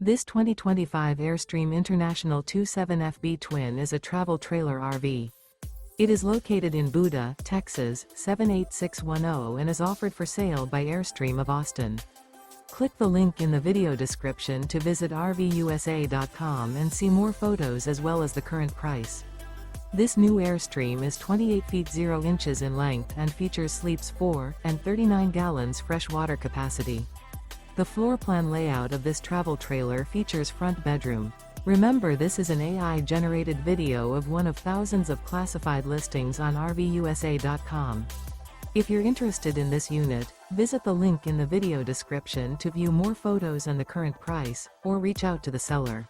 This 2025 Airstream International 27FB Twin is a travel trailer RV. It is located in Buda, Texas, 78610 and is offered for sale by Airstream of Austin. Click the link in the video description to visit RVUSA.com and see more photos as well as the current price. This new Airstream is 28 feet 0 inches in length and features sleeps 4 and 39 gallons fresh water capacity. The floor plan layout of this travel trailer features front bedroom. Remember, this is an AI-generated video of one of thousands of classified listings on RVUSA.com. If you're interested in this unit, visit the link in the video description to view more photos and the current price, or reach out to the seller.